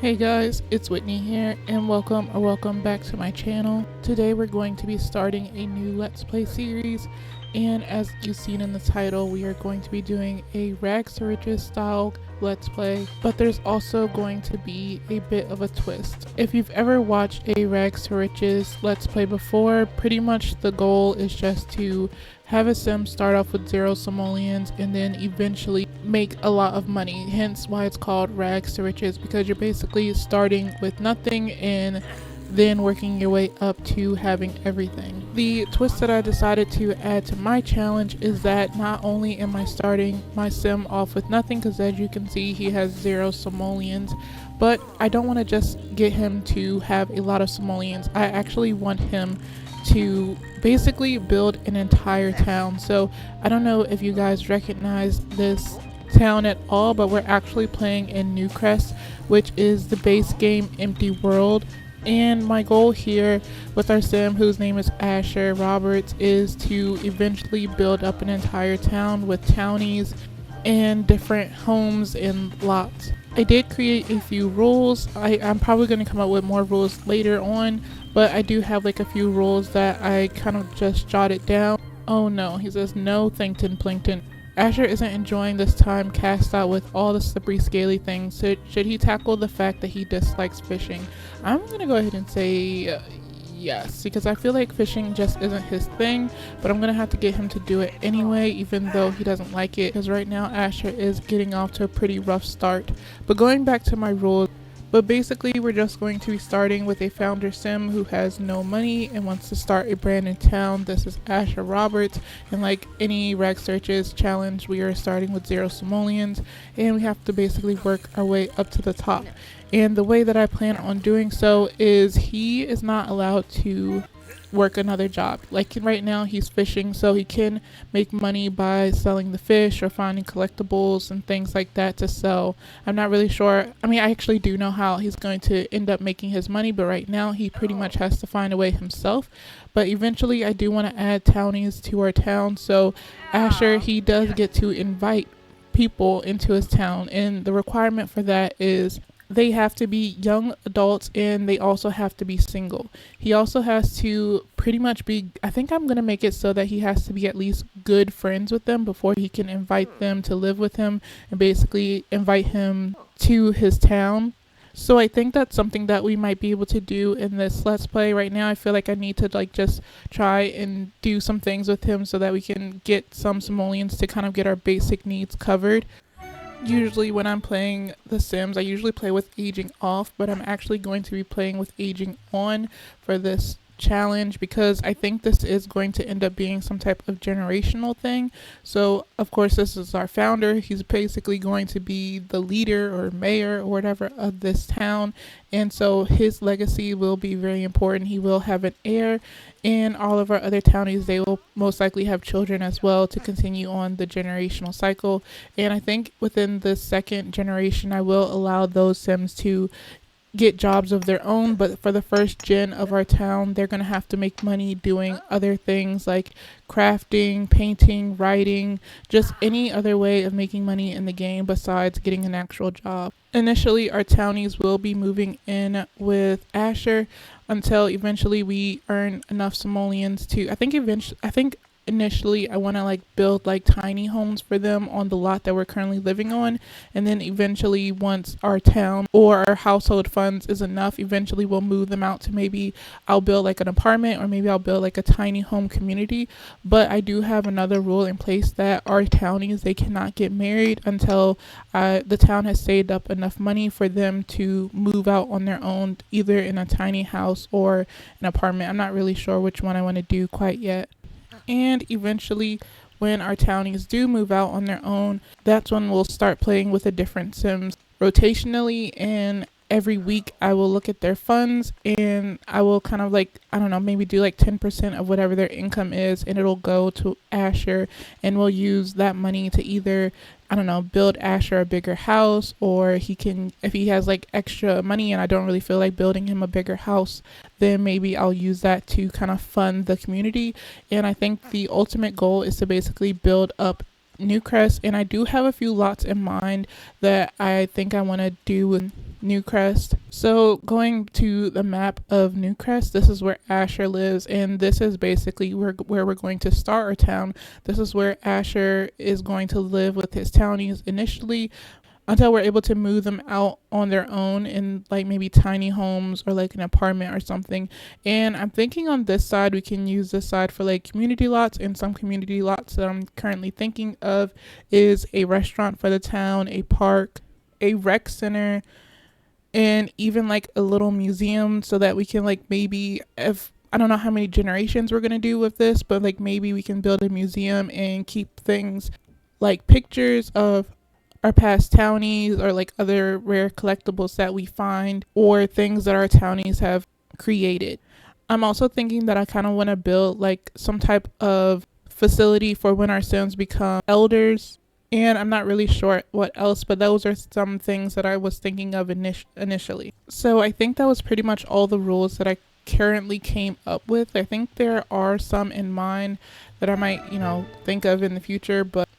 Hey guys, it's Whitney here, and welcome back to my channel. Today we're going to be starting a new Let's Play series, and as you've seen in the title, we are going to be doing a rags to riches style Let's Play, but there's also going to be a bit of a twist. If you've ever watched a rags to riches Let's Play before, pretty much the goal is just to have a sim start off with 0 simoleons and then eventually make a lot of money, hence why it's called rags to riches, because you're basically starting with nothing and then working your way up to having everything. The twist that I decided to add to my challenge is that not only am I starting my sim off with nothing, because as you can see he has 0 simoleons, but I don't want to just get him to have a lot of simoleons. I actually want him to basically build an entire town. So I don't know if you guys recognize this town at all, but we're actually playing in Newcrest, which is the base game Empty World. And my goal here with our sim, whose name is Asher Roberts, is to eventually build up an entire town with townies and different homes and lots. I did create a few rules. I'm probably going to come up with more rules later on, but I do have like a few rules that I kind of just jotted down. Oh no, he says no Plankton Plankton. Asher isn't enjoying this time cast out with all the slippery scaly things. So should he tackle the fact that he dislikes fishing? I'm gonna go ahead and say yes, because I feel like fishing just isn't his thing, but I'm gonna have to get him to do it anyway, even though he doesn't like it, because right now Asher is getting off to a pretty rough start. But going back to my rules, but basically we're just going to be starting with a founder sim who has no money and wants to start a brand new town. This is Asher Roberts, and like any rag searches challenge, we are starting with 0 simoleons and we have to basically work our way up to the top. And the way that I plan on doing so is he is not allowed to work another job. Like right now he's fishing, so he can make money by selling the fish or finding collectibles and things like that to sell. I'm not really sure. I mean, I actually do know how he's going to end up making his money, but right now he pretty much has to find a way himself. But eventually I do want to add townies to our town, so Asher, he does get to invite people into his town, and the requirement for that is they have to be young adults and they also have to be single. He also has to pretty much be, I think I'm going to make it so that he has to be at least good friends with them before he can invite them to live with him and basically invite him to his town. So I think that's something that we might be able to do in this Let's Play. Right now I feel like I need to like just try and do some things with him so that we can get some simoleons to kind of get our basic needs covered. Usually when I'm playing The Sims, I usually play with aging off, but I'm actually going to be playing with aging on for this challenge because I think this is going to end up being some type of generational thing. So of course this is our founder. He's basically going to be the leader or mayor or whatever of this town, and so his legacy will be very important. He will have an heir, and all of our other townies, they will most likely have children as well to continue on the generational cycle. And I think within the second generation I will allow those Sims to get jobs of their own, but for the first gen of our town they're going to have to make money doing other things like crafting, painting, writing, just any other way of making money in the game besides getting an actual job. Initially our townies will be moving in with Asher until eventually we earn enough simoleons to, I think initially I want to like build like tiny homes for them on the lot that we're currently living on, and then eventually once our town or our household funds is enough, eventually we'll move them out to, maybe I'll build like an apartment or maybe I'll build like a tiny home community. But I do have another rule in place that our townies, they cannot get married until the town has saved up enough money for them to move out on their own, either in a tiny house or an apartment. I'm not really sure which one I want to do quite yet. And eventually when our townies do move out on their own, that's when we'll start playing with the different Sims rotationally, and every week I will look at their funds and I will kind of like, I don't know, maybe do like 10% of whatever their income is, and it'll go to Asher, and we'll use that money to either, I don't know, build Asher a bigger house, or he can, if he has like extra money and I don't really feel like building him a bigger house, then maybe I'll use that to kind of fund the community. And I think the ultimate goal is to basically build up Newcrest, and I do have a few lots in mind that I think I want to do Newcrest. So going to the map of Newcrest, this is where Asher lives, and this is basically where we're going to start our town. This is where Asher is going to live with his townies initially, until we're able to move them out on their own in like maybe tiny homes or like an apartment or something. And I'm thinking on this side, we can use this side for like community lots, and some community lots that I'm currently thinking of is a restaurant for the town, a park, a rec center, and even like a little museum, so that we can like maybe, if I don't know how many generations we're going to do with this, but like maybe we can build a museum and keep things like pictures of our past townies or like other rare collectibles that we find or things that our townies have created. I'm also thinking that I kind of want to build like some type of facility for when our Sims become elders. And I'm not really sure what else, but those are some things that I was thinking of initially. So I think that was pretty much all the rules that I currently came up with. I think there are some in mind that I might, think of in the future, but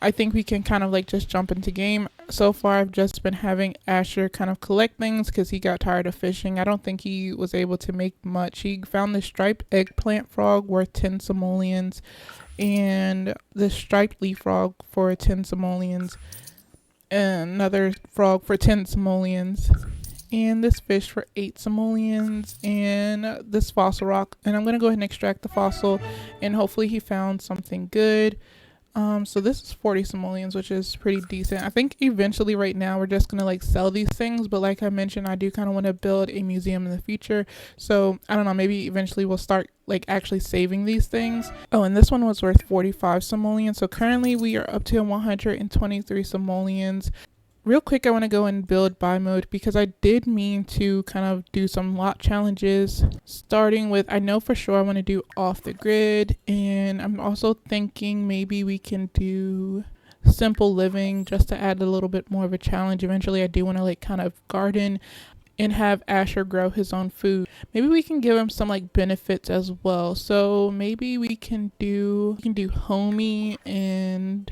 I think we can kind of like just jump into game. So far, I've just been having Asher kind of collect things because he got tired of fishing. I don't think he was able to make much. He found this striped eggplant frog worth 10 simoleons, and this striped leaf frog for 10 simoleons, and another frog for 10 simoleons, and this fish for 8 simoleons, and this fossil rock. And I'm going to go ahead and extract the fossil, and hopefully he found something good. So this is 40 simoleons, which is pretty decent. I think eventually right now we're just gonna like sell these things, but like I mentioned, I do kind of want to build a museum in the future. So I don't know, maybe eventually we'll start like actually saving these things. Oh, and this one was worth 45 simoleons. So currently we are up to 123 simoleons. Real quick, I want to go and build buy mode because I did mean to kind of do some lot challenges, starting with, I know for sure I want to do off the grid, and I'm also thinking maybe we can do simple living just to add a little bit more of a challenge. Eventually I do want to like kind of garden and have Asher grow his own food. Maybe we can give him some like benefits as well. So maybe we can do homey and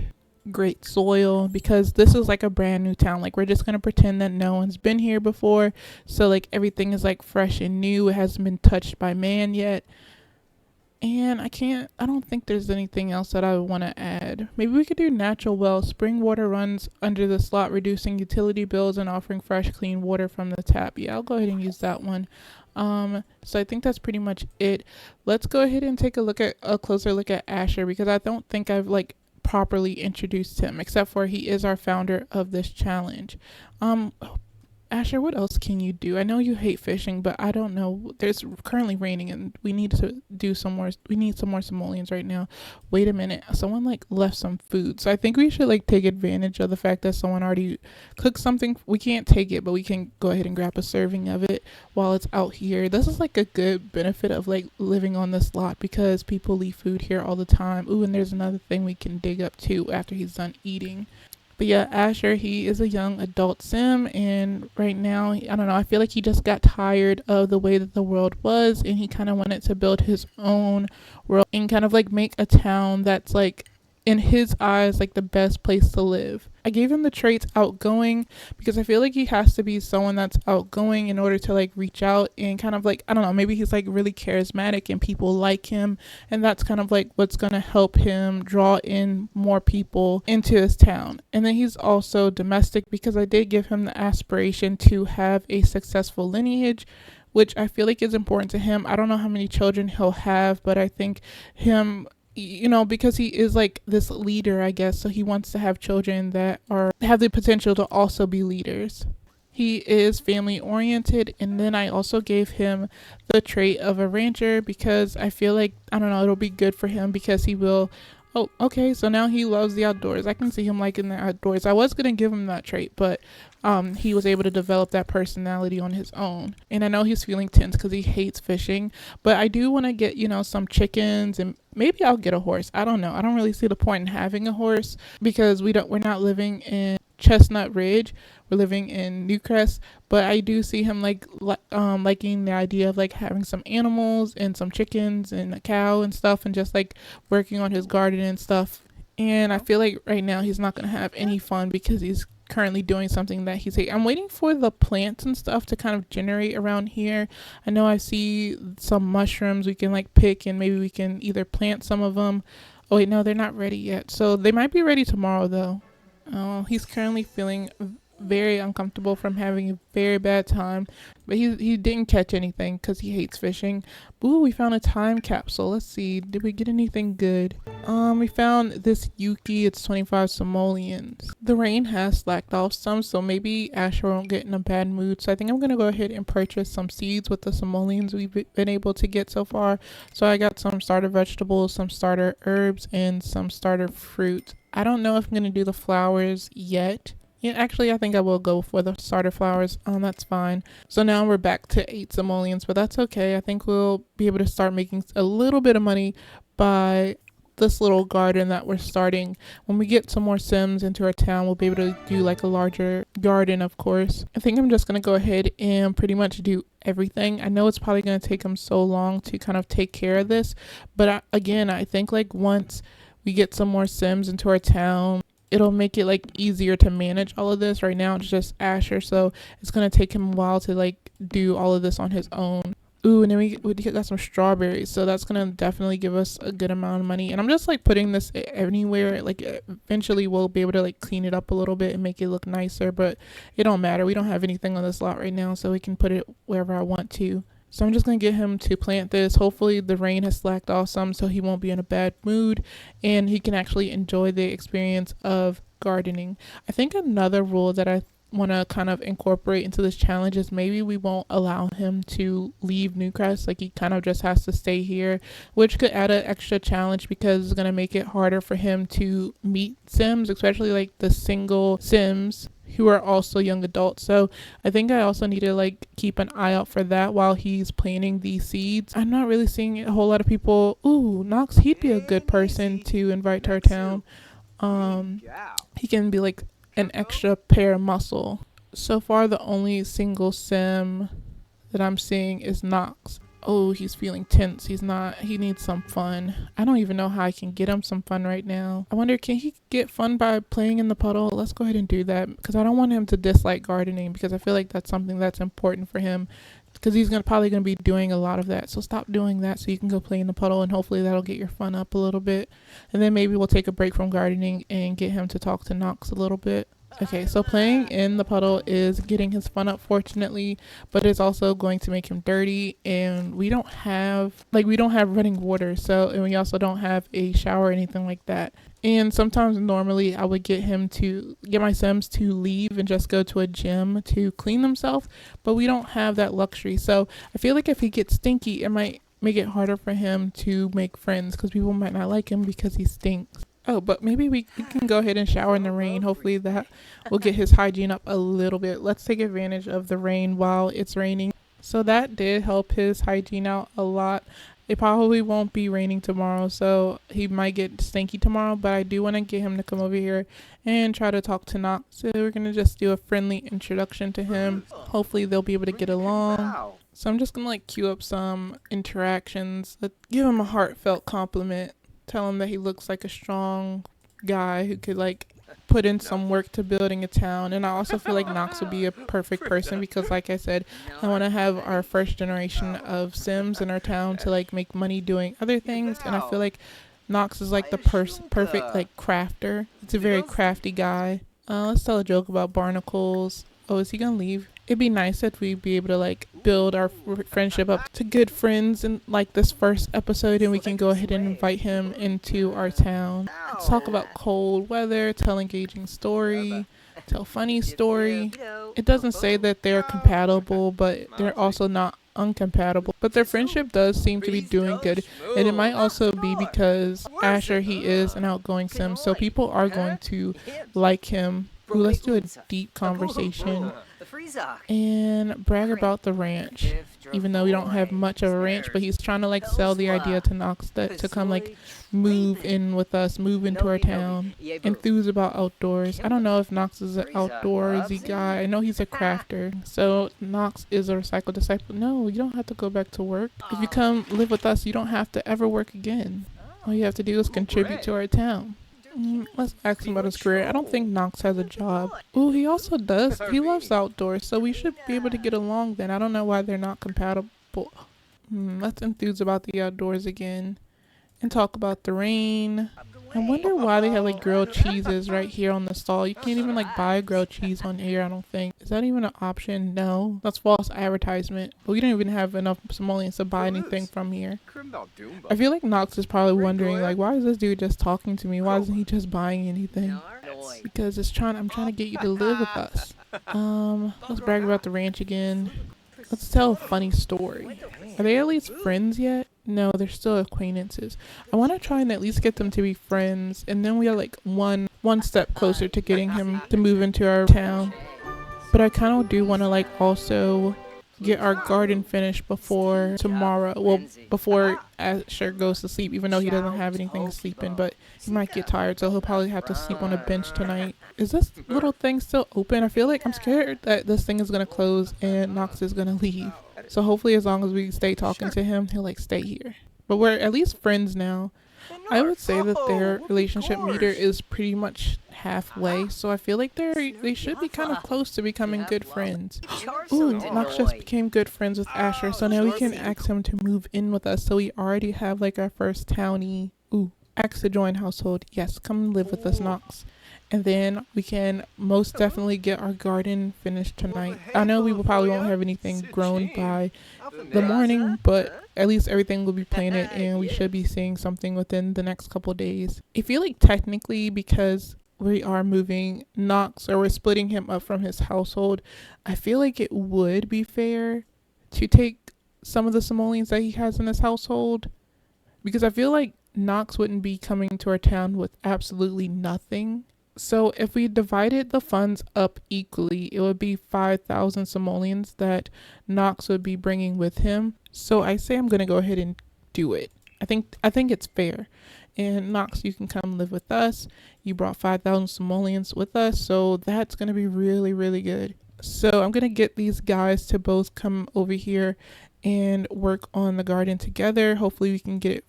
great soil, because this is like a brand new town. Like we're just gonna pretend that no one's been here before, so like everything is like fresh and new. It hasn't been touched by man yet. And I don't think there's anything else that I want to add. Maybe we could do natural well. Spring water runs under the slot, reducing utility bills and offering fresh clean water from the tap. Yeah, I'll go ahead and use that one. So I think that's pretty much it. Let's go ahead and take a closer look at Asher, because I don't think I've like properly introduced him, except for he is our founder of this challenge. Asher, what else can you do? I know you hate fishing, but I don't know. There's currently raining and we need to do some more. We need some more simoleons right now. Wait a minute. Someone like left some food. So I think we should like take advantage of the fact that someone already cooked something. We can't take it, but we can go ahead and grab a serving of it while it's out here. This is like a good benefit of like living on this lot, because people leave food here all the time. Ooh, and there's another thing we can dig up too after he's done eating. But yeah, Asher, he is a young adult sim, and right now, I don't know, I feel like he just got tired of the way that the world was, and he kind of wanted to build his own world and kind of like make a town that's like, in his eyes, like the best place to live. I gave him the traits outgoing because I feel like he has to be someone that's outgoing in order to like reach out and kind of like, I don't know, maybe he's like really charismatic and people like him, and that's kind of like what's going to help him draw in more people into his town. And then he's also domestic because I did give him the aspiration to have a successful lineage, which I feel like is important to him. I don't know how many children he'll have, but I think him, because he is like this leader, I guess, so he wants to have children that have the potential to also be leaders. He is family oriented, and then I also gave him the trait of a rancher because I feel like, I don't know, it'll be good for him because he will. Oh, okay, so now he loves the outdoors. I can see him liking the outdoors. I was going to give him that trait, but he was able to develop that personality on his own. And I know he's feeling tense because he hates fishing, but I do want to get, some chickens, and maybe I'll get a horse. I don't know. I don't really see the point in having a horse because we're not living in Chestnut Ridge. We're living in Newcrest, but I do see him liking the idea of like having some animals and some chickens and a cow and stuff, and just like working on his garden and stuff. And I feel like right now he's not going to have any fun because he's currently doing something that he's hating. I'm waiting for the plants and stuff to kind of generate around here. I know I see some mushrooms we can like pick, and maybe we can either plant some of them. Oh wait, no, they're not ready yet. So they might be ready tomorrow though. Oh, he's currently feeling very uncomfortable from having a very bad time, but he didn't catch anything because he hates fishing. Ooh, we found a time capsule. Let's see, did we get anything good? We found this Yuki. It's 25 simoleons. The rain has slacked off some, so maybe Asher won't get in a bad mood. So I think I'm gonna go ahead and purchase some seeds with the simoleons we've been able to get so far. So I got some starter vegetables, some starter herbs, and some starter fruit. I don't know if I'm gonna do the flowers yet. Yeah, actually, I think I will go for the starter flowers. That's fine. So now we're back to 8 simoleons, but that's okay. I think we'll be able to start making a little bit of money by this little garden that we're starting. When we get some more Sims into our town, we'll be able to do like a larger garden, of course. I think I'm just going to go ahead and pretty much do everything. I know it's probably going to take them so long to kind of take care of this, but again, I think like once we get some more Sims into our town, it'll make it like easier to manage all of this. Right now it's just Asher, so it's gonna take him a while to like do all of this on his own. Ooh, and then we got some strawberries, so that's gonna definitely give us a good amount of money. And I'm just like putting this anywhere. Like eventually we'll be able to like clean it up a little bit and make it look nicer, but it don't matter. We don't have anything on this lot right now, so we can put it wherever I want to. So I'm just going to get him to plant this. Hopefully the rain has slacked off some so he won't be in a bad mood and he can actually enjoy the experience of gardening. I think another rule that I want to kind of incorporate into this challenge is maybe we won't allow him to leave Newcrest. Like he kind of just has to stay here, which could add an extra challenge because it's going to make it harder for him to meet Sims, especially like the single Sims who are also young adults. So I think I also need to like keep an eye out for that while he's planting these seeds. I'm not really seeing a whole lot of people. Ooh, Knox, he'd be a good person to invite to our town. He can be like an extra pair of muscle. So far the only single Sim that I'm seeing is Knox. Oh, he's feeling tense. He needs some fun. I don't even know how I can get him some fun right now. I wonder, can he get fun by playing in the puddle? Let's go ahead and do that because I don't want him to dislike gardening because I feel like that's something that's important for him because he's probably going to be doing a lot of that. So stop doing that so you can go play in the puddle and hopefully that'll get your fun up a little bit. And then maybe we'll take a break from gardening and get him to talk to Knox a little bit. Okay, so playing in the puddle is getting his fun up, fortunately, but it's also going to make him dirty, and we don't have running water, and we also don't have a shower or anything like that. And sometimes normally I would get my Sims to leave and just go to a gym to clean themselves, but we don't have that luxury. So I feel like if he gets stinky, it might make it harder for him to make friends because people might not like him because he stinks. Oh, but maybe we can go ahead and shower in the rain. Hopefully that will get his hygiene up a little bit. Let's take advantage of the rain while it's raining. So that did help his hygiene out a lot. It probably won't be raining tomorrow, so he might get stinky tomorrow, but I do want to get him to come over here and try to talk to Knox. So we're going to just do a friendly introduction to him. Hopefully they'll be able to get along. So I'm just going to like cue up some interactions. Give him a heartfelt compliment. Tell him that he looks like a strong guy who could like put in some work to building a town. And I also feel like Knox would be a perfect person because like I said, I want to have our first generation of Sims in our town to like make money doing other things. And I feel like Knox is like the perfect like crafter. It's a very crafty guy. Let's tell a joke about barnacles. Oh, is he gonna leave? It'd be nice if we'd be able to like build our friendship up to good friends in like this first episode, and we can go ahead and invite him into our town. Let's talk about cold weather, tell engaging story, tell funny story. It doesn't say that they're compatible, but they're also not uncompatible. But their friendship does seem to be doing good, and it might also be because Asher, he is an outgoing Sim, so people are going to like him. Ooh, let's do a deep conversation and brag about the ranch, even though we don't have much of a ranch, but he's trying to like sell the idea to Knox to come like move in with us, move into our town, enthused about outdoors. I don't know if Knox is an outdoorsy guy. I know he's a crafter. So Knox is a recycled disciple. No, you don't have to go back to work. If you come live with us, you don't have to ever work again. All you have to do is contribute to our town. Let's ask him about his career. I don't think Knox has a job. Ooh, he also does. He loves outdoors, so we should be able to get along then. I don't know why they're not compatible. Let's enthuse about the outdoors again and talk about the rain. I wonder why they have like grilled cheeses right here on the stall. You can't even like buy grilled cheese on here, I don't think. Is that even an option? No. That's false advertisement. But we don't even have enough simoleons to buy anything from here. I feel like Knox is probably wondering like, why is this dude just talking to me? Why isn't he just buying anything? Because I'm trying to get you to live with us. Let's brag about the ranch again. Let's tell a funny story. Are they at least friends yet? No, they're still acquaintances. I want to try and at least get them to be friends, and then we are like one step closer to getting him to move into our town. But I kind of do want to like also get our garden finished before tomorrow. Well, before Asher goes to sleep, even though he doesn't have anything to sleep in, but he might get tired, so he'll probably have to sleep on a bench tonight. Is this little thing still open? I feel like I'm scared that this thing is going to close and Knox is going to leave. So hopefully as long as we stay talking to him, he'll like stay here. But we're at least friends now. I would say that their relationship meter is pretty much halfway, so I feel like they should be kind of close to becoming good friends. Ooh, Knox just became good friends with Asher, so now we can ask him to move in with us. So we already have like our first townie. Ooh, ask to join household. Yes, come live with us, Knox. And then we can most definitely get our garden finished tonight. I know we probably won't have anything grown by the morning, but at least everything will be planted and we should be seeing something within the next couple days. I feel like technically, because we are moving Knox, or we're splitting him up from his household, I feel like it would be fair to take some of the simoleons that he has in his household, because I feel like Knox wouldn't be coming to our town with absolutely nothing. So if we divided the funds up equally, it would be 5,000 simoleons that Knox would be bringing with him. So I say I'm going to go ahead and do it. I think it's fair. And Knox, you can come live with us. You brought 5,000 simoleons with us, so that's going to be really, really good. So I'm going to get these guys to both come over here and work on the garden together. Hopefully we can get it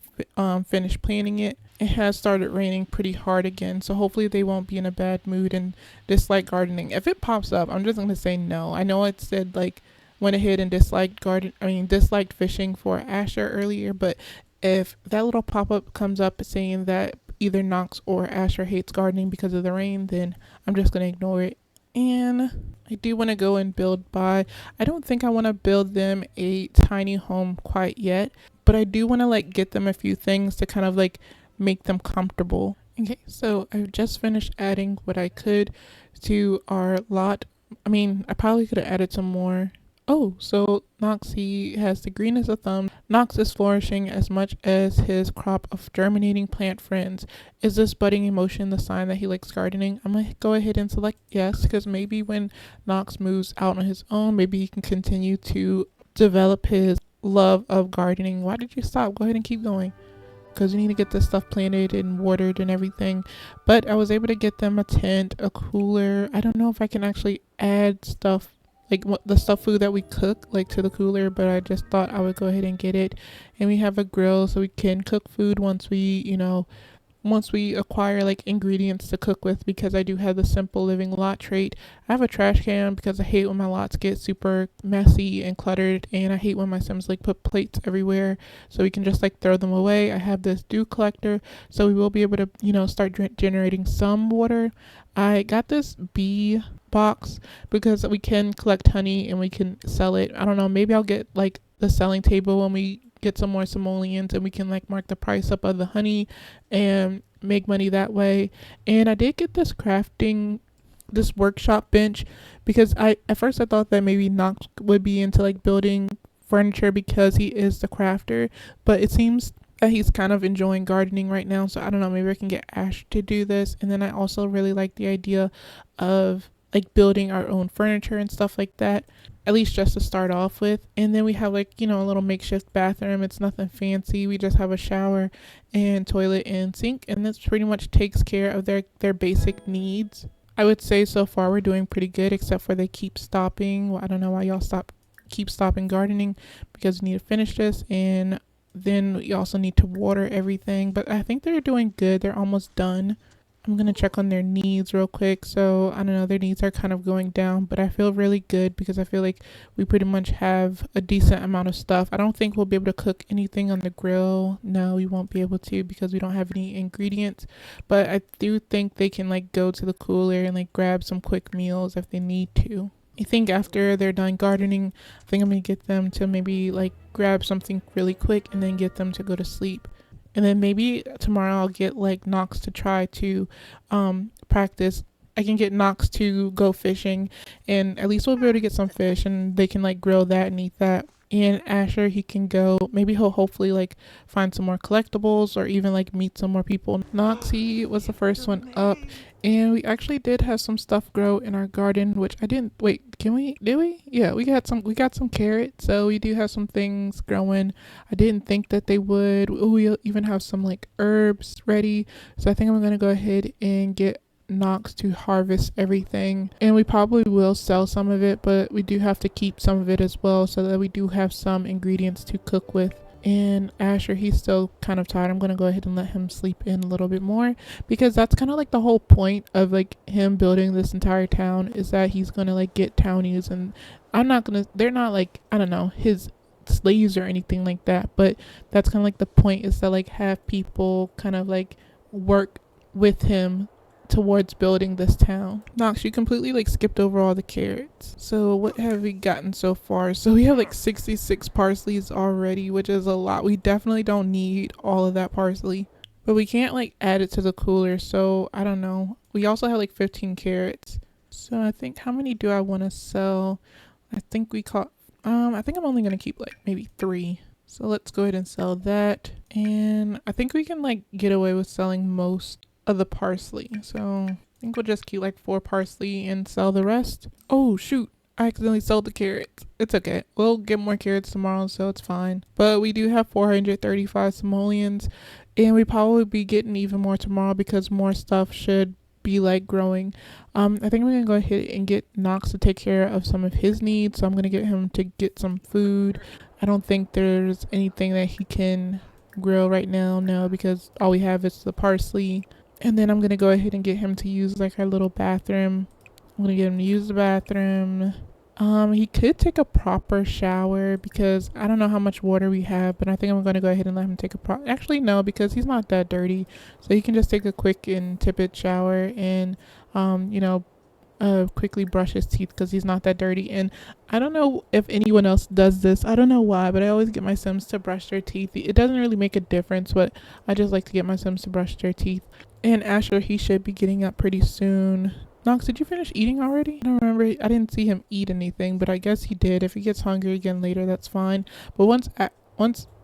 finished planting it. It has started raining pretty hard again, so hopefully they won't be in a bad mood and dislike gardening. If it pops up, I'm just going to say no. I know it said like went ahead and disliked fishing for Asher earlier, but if that little pop-up comes up saying that either Knox or Asher hates gardening because of the rain, then I'm just going to ignore it. And I do want to go and build by. I don't think I want to build them a tiny home quite yet, but I do want to like get them a few things to kind of like make them comfortable. Okay, so I've just finished adding what I could to our lot. I probably could have added some more. Oh, so Knox, he has the green as a thumb. Knox is flourishing as much as his crop of germinating plant friends. Is this budding emotion the sign that he likes gardening? I'm going to go ahead and select yes, because maybe when Knox moves out on his own, maybe he can continue to develop his love of gardening. Why did you stop? Go ahead and keep going, because we need to get this stuff planted and watered and everything. But I was able to get them a tent, a cooler. I don't know if I can actually add stuff like the stuff food that we cook like to the cooler, but I just thought I would go ahead and get it. And we have a grill so we can cook food once we acquire like ingredients to cook with, because I do have the simple living lot trait. I have a trash can because I hate when my lots get super messy and cluttered, and I hate when my Sims like put plates everywhere, so we can just like throw them away. I have this dew collector, so we will be able to start generating some water. I got this bee box because we can collect honey and we can sell it. I don't know, maybe I'll get like the selling table when we get some more simoleons, and we can like mark the price up of the honey and make money that way. And I did get this workshop bench because at first I thought that maybe Knox would be into like building furniture because he is the crafter, but it seems that he's kind of enjoying gardening right now. So I don't know, maybe I can get Ash to do this. And then I also really like the idea of like building our own furniture and stuff like that, at least just to start off with. And then we have like, a little makeshift bathroom. It's nothing fancy. We just have a shower and toilet and sink, and this pretty much takes care of their basic needs. I would say so far we're doing pretty good, except for they keep stopping. Well, I don't know why y'all keep stopping gardening, because we need to finish this, and then we also need to water everything. But I think they're doing good. They're almost done. I'm gonna check on their needs real quick. So I don't know, their needs are kind of going down, but I feel really good because I feel like we pretty much have a decent amount of stuff. I don't think we'll be able to cook anything on the grill. No, we won't be able to because we don't have any ingredients. But I do think they can like go to the cooler and like grab some quick meals if they need to. I think after they're done gardening, I think I'm gonna get them to maybe like grab something really quick and then get them to go to sleep. And then maybe tomorrow I'll get like Knox to try to practice. I can get Knox to go fishing and at least we'll be able to get some fish and they can like grill that and eat that. And Asher, he can go, maybe he'll hopefully like find some more collectibles or even like meet some more people. Knox, he was the first one up and we actually did have some stuff grow in our garden, which I didn't, wait, did we? Yeah, we got some carrots. So we do have some things growing. I didn't think that they would. Ooh, we even have some like herbs ready. So I think I'm going to go ahead and get Knox to harvest everything, and we probably will sell some of it, but we do have to keep some of it as well so that we do have some ingredients to cook with. And Asher, he's still kind of tired. I'm gonna go ahead and let him sleep in a little bit more because that's kind of like the whole point of like him building this entire town is that he's gonna like get townies, and they're not like, I don't know, his slaves or anything like that, but that's kind of like the point is to like have people kind of like work with him towards building this town. Knox, you completely like skipped over all the carrots. So what have we gotten so far? So we have like 66 parsleys already, which is a lot. We definitely don't need all of that parsley, but we can't like add it to the cooler. So I don't know. We also have like 15 carrots. So I think, how many do I want to sell? I think I think I'm only going to keep like maybe 3. So let's go ahead and sell that. And I think we can like get away with selling most of the parsley, so I think we'll just keep like 4 parsley and sell the rest. Oh shoot, I accidentally sold the carrots. It's okay, we'll get more carrots tomorrow, so it's fine. But we do have 435 simoleons and we probably be getting even more tomorrow because more stuff should be like growing. I think we're gonna go ahead and get Knox to take care of some of his needs, so I'm gonna get him to get some food. I don't think there's anything that he can grill right now, no, because all we have is the parsley. And then I'm going to go ahead and get him to use like our little bathroom. I'm going to get him to use the bathroom. He could take a proper shower because I don't know how much water we have, but I think I'm going to go ahead and let him take actually no, because he's not that dirty. So he can just take a quick and tepid shower and, quickly brush his teeth because he's not that dirty. And I don't know if anyone else does this. I don't know why, but I always get my Sims to brush their teeth. It doesn't really make a difference, but I just like to get my Sims to brush their teeth. And Asher, he should be getting up pretty soon. Knox, did you finish eating already? I don't remember. I didn't see him eat anything, but I guess he did. If he gets hungry again later, that's fine. But once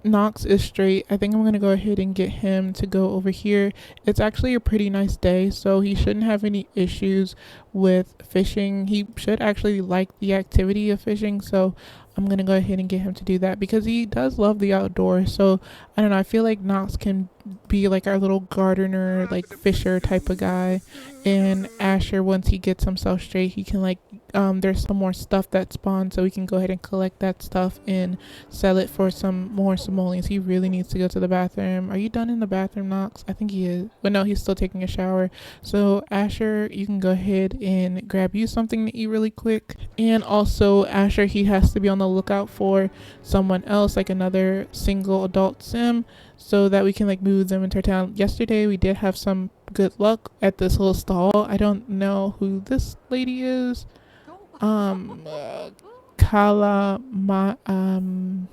Knox is straight, I think I'm going to go ahead and get him to go over here. It's actually a pretty nice day, so he shouldn't have any issues with fishing. He should actually like the activity of fishing, so I'm going to go ahead and get him to do that because he does love the outdoors. So I don't know, I feel like Knox can be like our little gardener, like fisher type of guy. And Asher, once he gets himself straight, he can like there's some more stuff that spawned, so we can go ahead and collect that stuff and sell it for some more simoleons. He really needs to go to the bathroom. Are you done in the bathroom, Knox? I think he is, but no, he's still taking a shower. So Asher, you can go ahead and grab you something to eat really quick. And also Asher, he has to be on the lookout for someone else, like another single adult sim, so that we can like move them into town. Yesterday we did have some good luck at this little stall. I don't know who this lady is. Kala Man.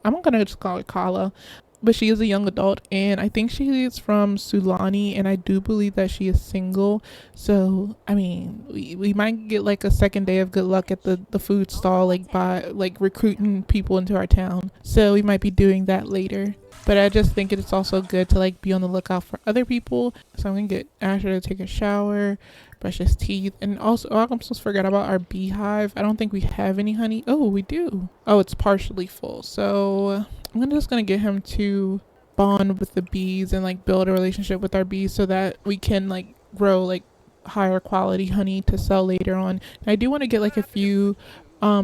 I'm gonna just call it Kala, but she is a young adult, and I think she is from Sulani, and I do believe that she is single. So I mean, we might get like a second day of good luck at the food stall, like by like recruiting people into our town. So we might be doing that later. But I just think it's also good to like be on the lookout for other people. So I'm gonna get Asher to take a shower, brush his teeth, and also I'm supposed to forget about our beehive. I don't think we have any honey. Oh, we do. Oh, it's partially full. So I'm just gonna get him to bond with the bees and like build a relationship with our bees so that we can like grow like higher quality honey to sell later on. And I do want to get like a few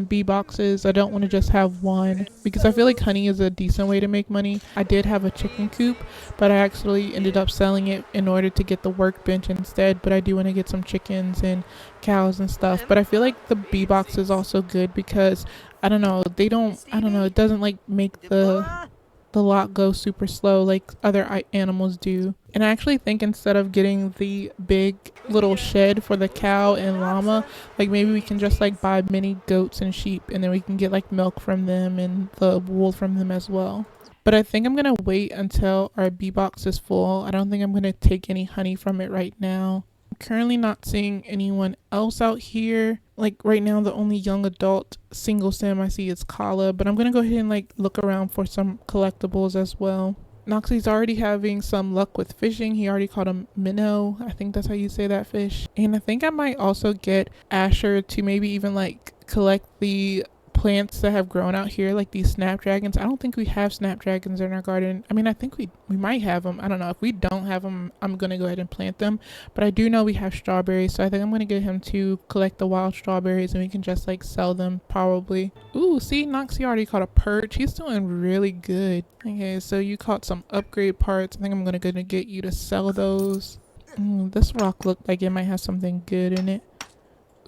bee boxes. I don't want to just have one because I feel like honey is a decent way to make money. I did have a chicken coop, but I actually ended up selling it in order to get the workbench instead. But I do want to get some chickens and cows and stuff. But I feel like the bee box is also good because I don't know, it doesn't like make the lot go super slow like other animals do. And I actually think instead of getting the big little shed for the cow and llama, like maybe we can just like buy mini goats and sheep, and then we can get like milk from them and the wool from them as well. But I think I'm gonna wait until our bee box is full. I don't think I'm gonna take any honey from it right now. Currently not seeing anyone else out here. Like right now the only young adult single sim I see is Kala, but I'm gonna go ahead and like look around for some collectibles as well. Noxie's already having some luck with fishing. He already caught a minnow. I think that's how you say that fish. And I think I might also get Asher to maybe even like collect the plants that have grown out here, like these snapdragons. I don't think we have snapdragons in our garden. I mean, I think we might have them. I don't know. If we don't have them, I'm gonna go ahead and plant them. But I do know we have strawberries, so I think I'm gonna get him to collect the wild strawberries, and we can just like sell them probably. Ooh, see, Noxie already caught a perch. He's doing really good. Okay, so you caught some upgrade parts. I think I'm gonna get you to sell those. This rock looked like it might have something good in it.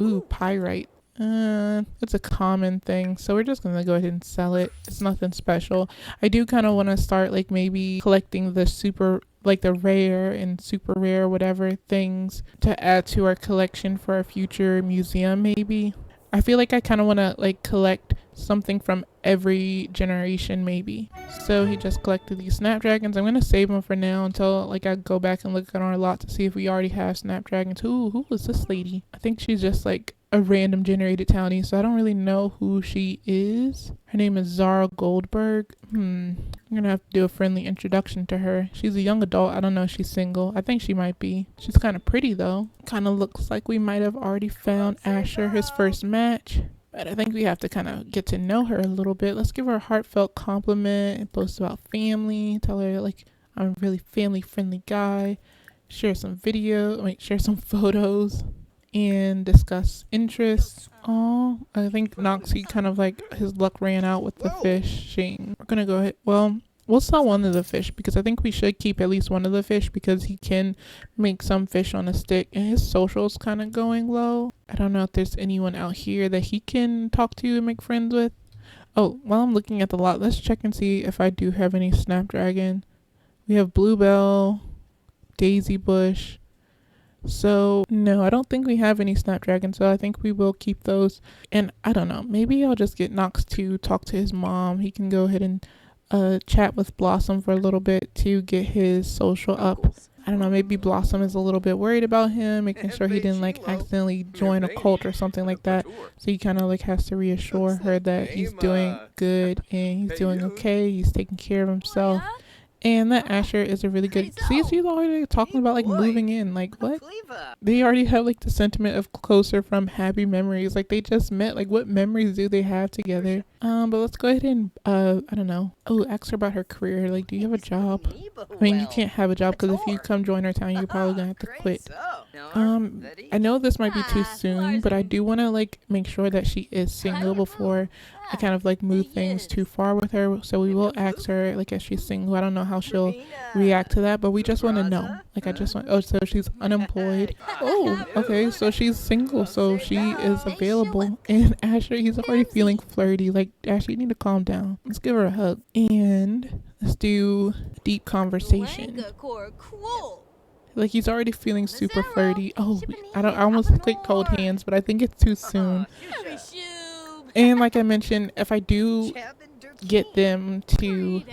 Ooh, pyrite. It's a common thing, so we're just gonna go ahead and sell it. It's nothing special. I do kind of want to start like maybe collecting the super, like the rare and super rare whatever things to add to our collection for a future museum maybe. I feel like I kind of want to like collect something from every generation maybe. So he just collected these snapdragons. I'm going to save them for now until like I go back and look at our lot to see if we already have snapdragons. Ooh, who was this lady? I think she's just like a random generated townie, so I don't really know who she is. Her name is Zara Goldberg. I'm gonna have to do a friendly introduction to her. She's a young adult. I don't know if she's single. I think she might be. She's kind of pretty though. Kind of looks like we might have already found Asher his first match. But I think we have to kind of get to know her a little bit. Let's give her a heartfelt compliment and post about family. Tell her like I'm a really family friendly guy. Share some share some photos. And discuss interests. Oh, I think Noxie kind of like his luck ran out with the fishing. We're gonna go ahead. Well, we'll sell one of the fish because I think we should keep at least one of the fish because he can make some fish on a stick and his social's kind of going low. I don't know if there's anyone out here that he can talk to and make friends with. Oh, while I'm looking at the lot, let's check and see if I do have any snapdragon. We have bluebell, daisy bush. So no, I don't think we have any snapdragon, so I think we will keep those. And I don't know, maybe I'll just get Nox to talk to his mom. He can go ahead and chat with Blossom for a little bit to get his social up. I don't know, maybe Blossom is a little bit worried about him, making sure he didn't like accidentally join a cult or something like that. So he kind of like has to reassure her that he's doing good and he's doing okay, he's taking care of himself. And that Asher is a really good. See, she's already talking about like moving in. Like what? They already have like the sentiment of closer from happy memories. Like they just met. Like what memories do they have together? But let's go ahead and I don't know. Oh, ask her about her career. Like, do you have a job? I mean, you can't have a job because if you come join our town, you're probably gonna have to quit. I know this might be too soon, but I do want to like make sure that she is single before I kind of like move things too far with her. So we will ask her like if she's single. I don't know how she'll react to that, but we just want to know. Like I just want. Oh, so she's unemployed. Oh, okay. So she's single, so she is available. And Asher, he's already feeling flirty. Like Asher, you need to calm down. Let's give her a hug and let's do a deep conversation. Like he's already feeling super flirty. Oh, I almost clicked hold hands, but I think it's too soon. And like I mentioned, if I do get them to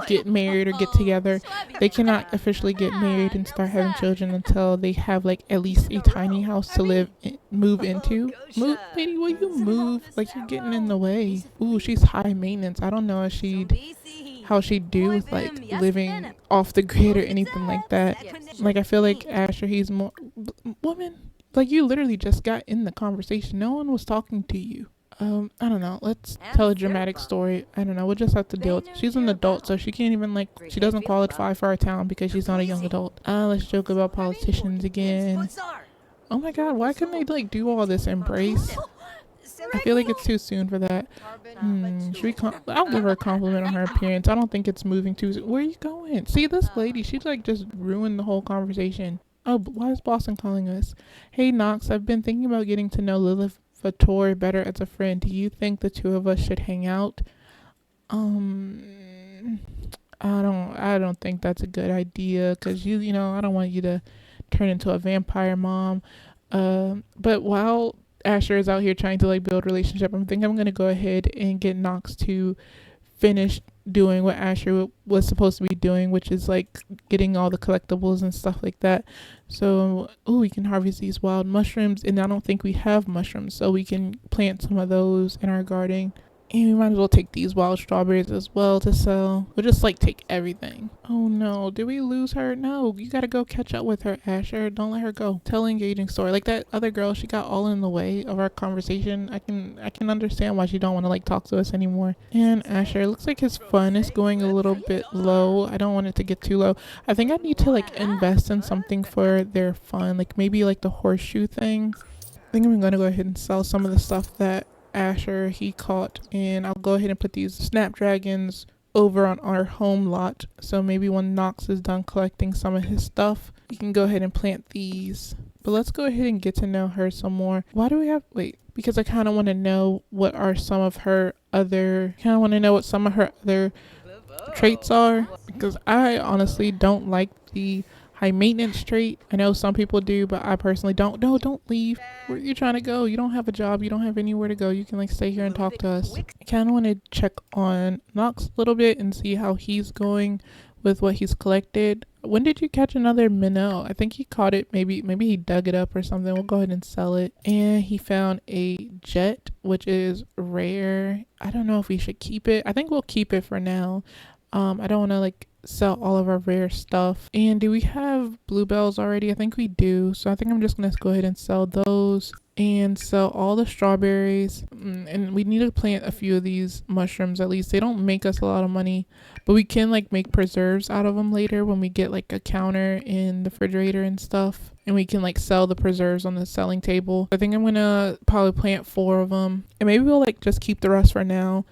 get married or get together, they cannot officially get married and start having children until they have like at least a tiny house to move into. Move, lady, will you move? Like you're getting in the way. Ooh, she's high maintenance. I don't know if how she'd do with like living off the grid or anything like that. Like I feel like Asher, he's more woman. Like you literally just got in the conversation. No one was talking to you. I don't know. Let's tell a dramatic story. I don't know. We'll just have to deal with it. She's an adult, so she can't even like, she doesn't qualify for our town because she's not a young adult. Let's joke about politicians again. Oh my god, why couldn't they like do all this embrace? I feel like it's too soon for that. Should we I'll give her a compliment on her appearance. I don't think it's moving too soon. Where are you going? See this lady, she's like just ruined the whole conversation. Oh, why is Boston calling us? Hey Knox, I've been thinking about getting to know Lilith Vittori better as a friend. Do you think the two of us should hang out? I don't think that's a good idea, because you know, I don't want you to turn into a vampire mom. But while Asher is out here trying to like build relationship, I'm thinking I'm gonna go ahead and get Knox to finish doing what Asher was supposed to be doing, which is like getting all the collectibles and stuff like that. So, we can harvest these wild mushrooms, and I don't think we have mushrooms, so we can plant some of those in our garden. And we might as well take these wild strawberries as well to sell. We'll just like take everything. Oh no, did we lose her? No, you gotta go catch up with her, Asher. Don't let her go. Tell an engaging story. Like that other girl, she got all in the way of our conversation. I can understand why she don't want to like talk to us anymore. And Asher, looks like his fun is going a little bit low. I don't want it to get too low. I think I need to like invest in something for their fun. Like maybe like the horseshoe thing. I think I'm gonna go ahead and sell some of the stuff that Asher he caught, and I'll go ahead and put these snapdragons over on our home lot. So maybe when Knox is done collecting some of his stuff, you can go ahead and plant these. But let's go ahead and get to know her some more. Why do we have because I kind of want to know what some of her other traits are, because I honestly don't like the high maintenance trait. I know some people do, but I personally don't. No, don't leave. Where are you trying to go? You don't have a job. You don't have anywhere to go. You can like stay here and talk to us. I kind of want to check on Knox a little bit and see how he's going with what he's collected. When did you catch another minnow? I think he caught it. Maybe he dug it up or something. We'll go ahead and sell it. And he found a jet, which is rare. I don't know if we should keep it. I think we'll keep it for now. I don't want to like sell all of our rare stuff. And do we have bluebells already? I think we do. So I think I'm just gonna go ahead and sell those and sell all the strawberries. And we need to plant a few of these mushrooms at least. They don't make us a lot of money, but we can like make preserves out of them later when we get like a counter in the refrigerator and stuff, and we can like sell the preserves on the selling table. I think I'm gonna probably plant 4 of them, and maybe we'll like just keep the rest for now.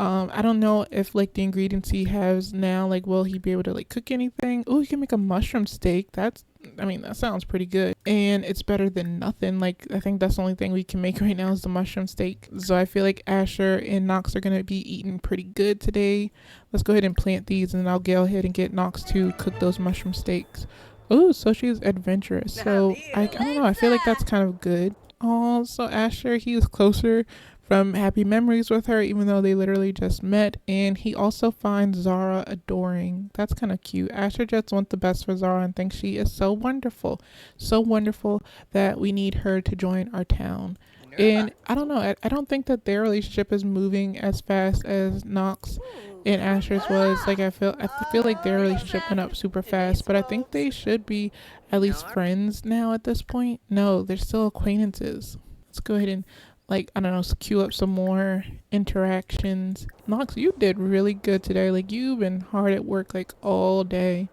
I don't know if like the ingredients he has now, like will he be able to like cook anything? Oh, he can make a mushroom steak. That sounds pretty good, and it's better than nothing. Like I think that's the only thing we can make right now is the mushroom steak. So I feel like Asher and Knox are gonna be eating pretty good today. Let's go ahead and plant these, and I'll go ahead and get Knox to cook those mushroom steaks. Oh, so she's adventurous. So I don't know, I feel like that's kind of good. Oh, so Asher, he is closer from happy memories with her, even though they literally just met. And he also finds Zara adoring. That's kind of cute. Asher just wants the best for Zara and thinks she is so wonderful that we need her to join our town. And I don't know, I don't think that their relationship is moving as fast as Knox and Asher's was. Like I feel like their relationship went up super fast, but I think they should be at least friends now at this point. No, they're still acquaintances. Let's go ahead and queue up some more interactions. Knox, you did really good today. Like you've been hard at work like all day.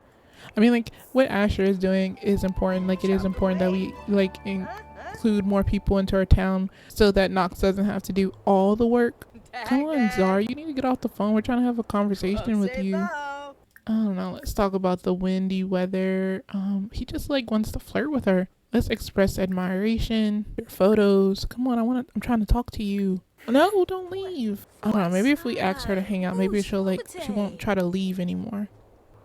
I mean, like what Asher is doing is important. Like it is important that we like include more people into our town so that Knox doesn't have to do all the work. Come on, Zara, you need to get off the phone. We're trying to have a conversation with you. I don't know. Let's talk about the windy weather. He just like wants to flirt with her. Let's express admiration. Your photos. Come on, I'm trying to talk to you. No, don't leave. I don't know. Maybe if we ask her to hang out, maybe she won't try to leave anymore.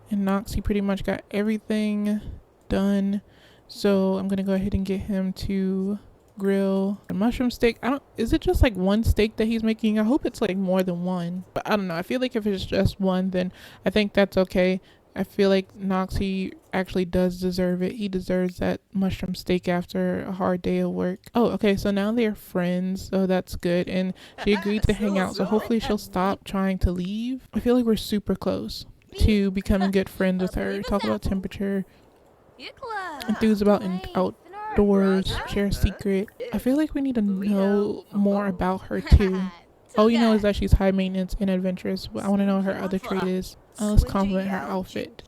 And Knox, he pretty much got everything done. So I'm gonna go ahead and get him to grill a mushroom steak. Is it just like one steak that he's making? I hope it's like more than one. But I don't know. I feel like if it's just one, then I think that's okay. I feel like Knox, he actually does deserve it. He deserves that mushroom steak after a hard day of work. Oh, okay, so now they're friends, so that's good. And she agreed to hang out, so hopefully she'll stop trying to leave. I feel like we're super close to becoming good friends with her. Talk about temperature, enthuse about outdoors, share a secret. I feel like we need to know more about her too. All you know is that she's high maintenance and adventurous, but I want to know what her other trait is. Let's compliment her outfit.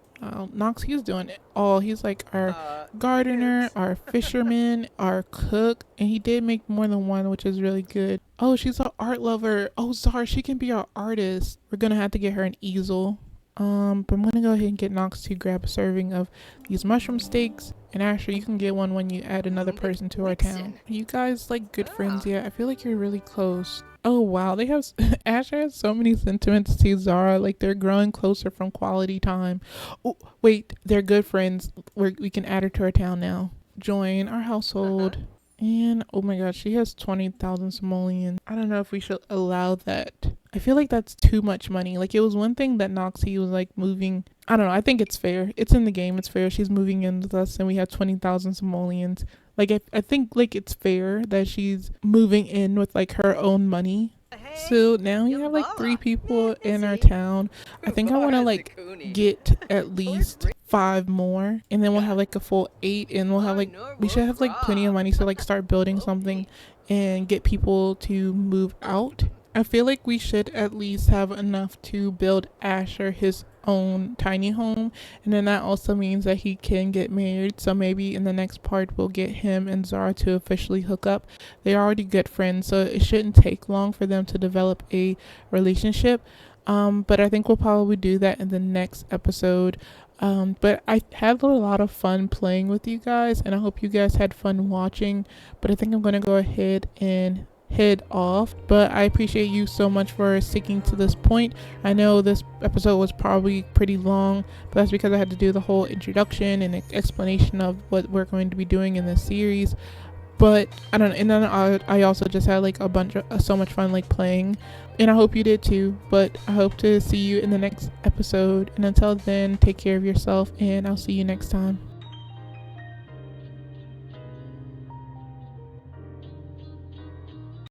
Nox, he's doing it all. He's like our gardener, our fisherman, our cook, and he did make more than one, which is really good. Oh, she's an art lover. Oh, Zara, she can be our artist. We're gonna have to get her an easel. But I'm gonna go ahead and get Nox to grab a serving of these mushroom steaks. And actually, you can get one when you add another person to our town. Are you guys like good friends yet? I feel like you're really close. Oh wow, they have Asher has so many sentiments to Zara. Like they're growing closer from quality time. Oh wait, they're good friends. We can add her to our town now. Join our household. And oh my god, she has 20,000 simoleons. I don't know if we should allow that. I feel like that's too much money. Like it was one thing that Noxie was like moving. I don't know. I think it's fair. It's in the game. It's fair. She's moving in with us and we have 20,000 simoleons. Like I think like it's fair that she's moving in with like her own money. So now we have like 3 people in our town. I think I want to like get at least 5 more and then we'll have like a full 8 and we'll have like we should have like plenty of money to like start building something and get people to move out. I feel like we should at least have enough to build Asher his own tiny home, and then that also means that he can get married. So maybe in the next part we'll get him and Zara to officially hook up. They're already good friends, so it shouldn't take long for them to develop a relationship. But I think we'll probably do that in the next episode. But I had a lot of fun playing with you guys, and I hope you guys had fun watching. But I think I'm gonna go ahead and head off, but I appreciate you so much for sticking to this point. I know this episode was probably pretty long, but that's because I had to do the whole introduction and explanation of what we're going to be doing in this series. But I don't know, and then I also just had like a bunch of so much fun like playing, and I hope you did too. But I hope to see you in the next episode, and until then, take care of yourself and I'll see you next time.